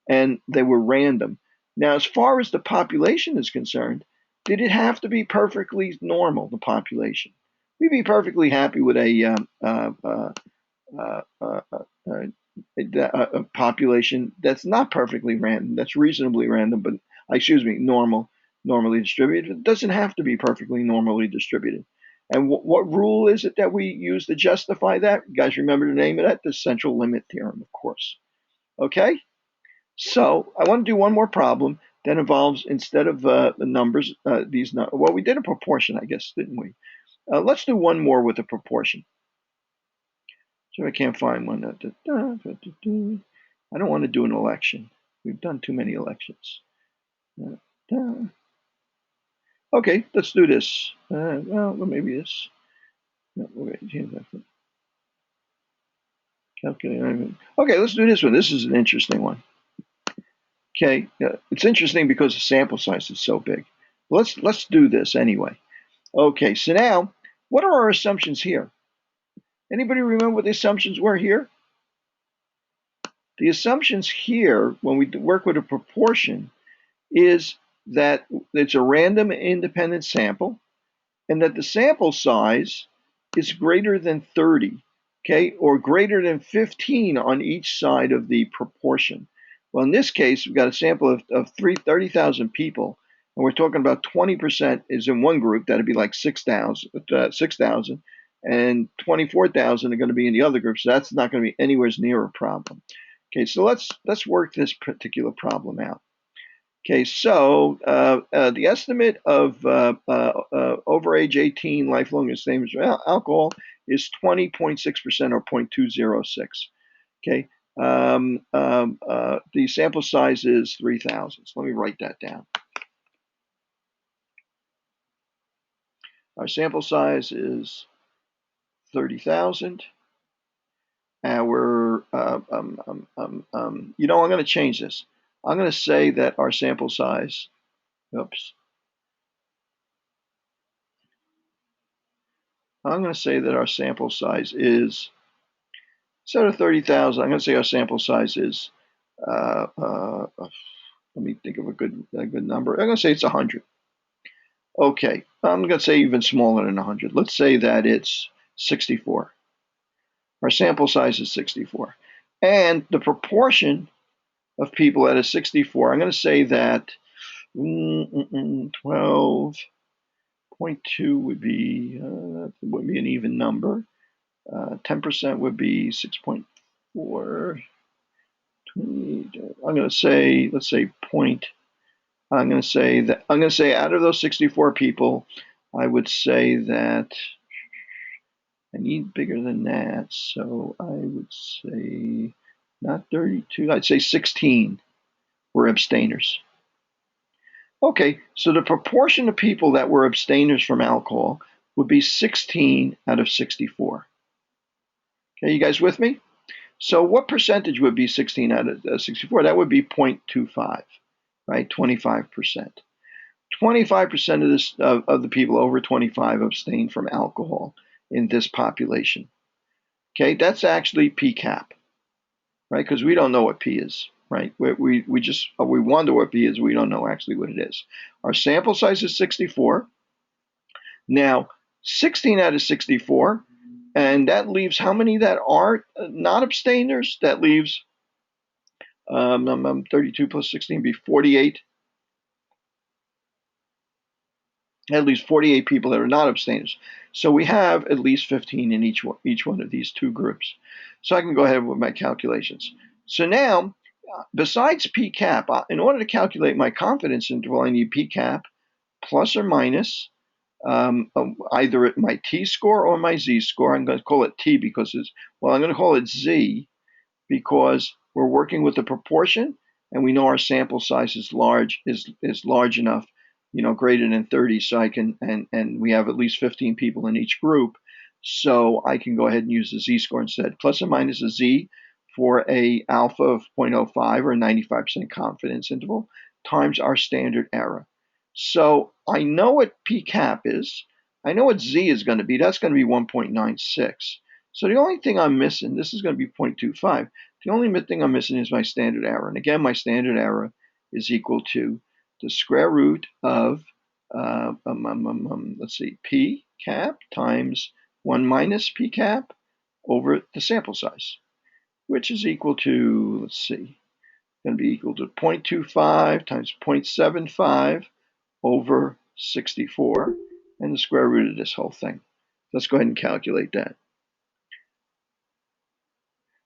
and they were random. Now, as far as the population is concerned, did it have to be perfectly normal, the population? We'd be perfectly happy with a population that's not perfectly random, that's reasonably random, but normally distributed. It doesn't have to be perfectly normally distributed. And what rule is it that we use to justify that? You guys remember the name of that? The central limit theorem, of course. Okay? So I want to do one more problem that involves, instead of the numbers, well, we did a proportion, I guess, didn't we? Let's do one more with a proportion. So I can't find one. I don't want to do an election. We've done too many elections. Okay, let's do this. Well, maybe this. No, okay, let's do this one. This is an interesting one. Okay, it's interesting because the sample size is so big. Let's do this anyway. Okay, so now, what are our assumptions here? Anybody remember what the assumptions were here? The assumptions here, when we work with a proportion, is that it's a random independent sample and that the sample size is greater than 30, okay, or greater than 15 on each side of the proportion. Well, in this case, we've got a sample of 30,000 people, and we're talking about 20% is in one group, that'd be like 6,000, and 24,000 are going to be in the other group, so that's not going to be anywhere near a problem. Okay, so let's work this particular problem out. Okay, so the estimate of over age 18 lifelong abstinence from alcohol is 20.6% or 0.206. Okay, the sample size is 3,000. So let me write that down. Our sample size is 30,000. Our, I'm going to change this. I'm going to say that our sample size, oops. I'm going to say that our sample size is, instead of 30,000, I'm going to say our sample size is, let me think of a good number. I'm going to say it's 100. Okay, I'm going to say even smaller than 100. Let's say that it's 64. Our sample size is 64. And the proportion of people that is 64, I'm going to say that 12.2 would be an even number. 10% would be 6.4. I'm going to say, let's say point. I'm going to say out of those 64 people, I would say that I need bigger than that. So I would say not 32. I'd say 16 were abstainers. Okay, so the proportion of people that were abstainers from alcohol would be 16 out of 64. Okay, you guys with me? So what percentage would be 16 out of 64? That would be 0.25, right? 25%. 25% of this of the people over 25 abstain from alcohol in this population. Okay, that's actually P cap, right? Because we don't know what P is, right? We wonder what P is. We don't know actually what it is. Our sample size is 64. Now, 16 out of 64, and that leaves how many that are not abstainers? That leaves 32 plus 16 be 48. At least 48 people that are not abstainers. So we have at least 15 in each one of these two groups. So I can go ahead with my calculations. So now, besides P cap, in order to calculate my confidence interval, I need P cap plus or minus either my T score or my Z score. I'm going to call it T because I'm going to call it Z because we're working with a proportion and we know our sample size is large enough, greater than 30, so I can, and we have at least 15 people in each group, so I can go ahead and use the Z-score instead. Plus or minus a Z for a alpha of 0.05 or a 95% confidence interval times our standard error. So I know what P cap is. I know what Z is going to be. That's going to be 1.96. So the only thing I'm missing, this is going to be 0.25. The only thing I'm missing is my standard error. And again, my standard error is equal to the square root of, let's see, P cap times 1 minus P cap over the sample size, which is equal to, let's see, going to be equal to 0.25 times 0.75 over 64, and the square root of this whole thing. Let's go ahead and calculate that.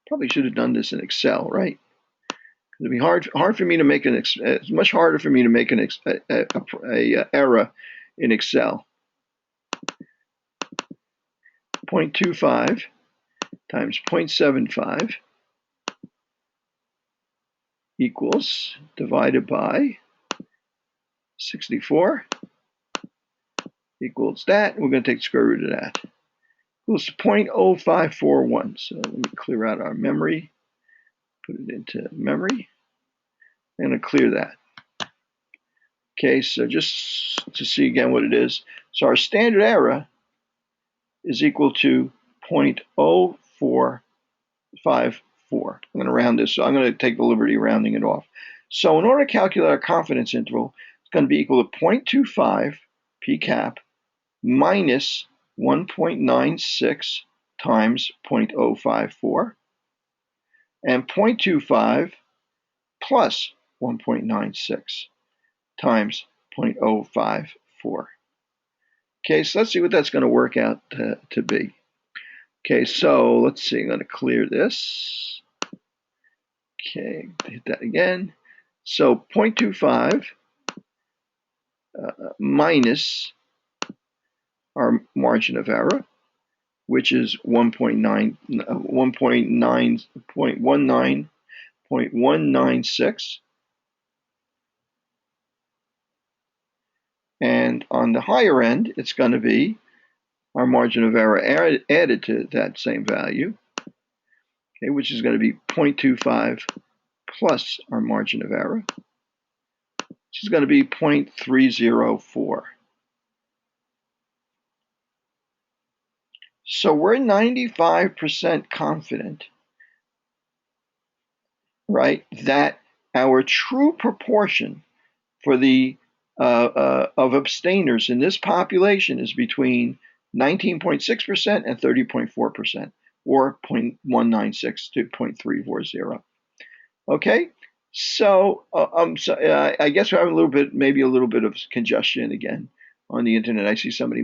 Probably should have done this in Excel, right? It'd be hard for me to make it's much harder for me to make an error in Excel. 0.25 times 0.75 equals divided by 64 equals that. We're going to take the square root of that. Equals 0.0541. So let me clear out our memory. Put it into memory. I'm going to clear that. Okay, so just to see again what it is. So our standard error is equal to 0.0454. I'm going to round this. So I'm going to take the liberty of rounding it off. So in order to calculate our confidence interval, it's going to be equal to 0.25 P cap minus 1.96 times 0.054 and 0.25 plus 1.96 times 0.054. Okay, so let's see what that's going to work out to be. Okay, so let's see. I'm going to clear this. Okay, hit that again. So 0.25 minus our margin of error, which is 1.96. And on the higher end, it's going to be our margin of error added to that same value, okay, which is going to be 0.25 plus our margin of error, which is going to be 0.304. So we're 95% confident, right, that our true proportion for the of abstainers in this population is between 19.6% and 30.4%, or 0.196 to 0.340. Okay, so I guess we're having maybe a little bit of congestion again on the internet. I see somebody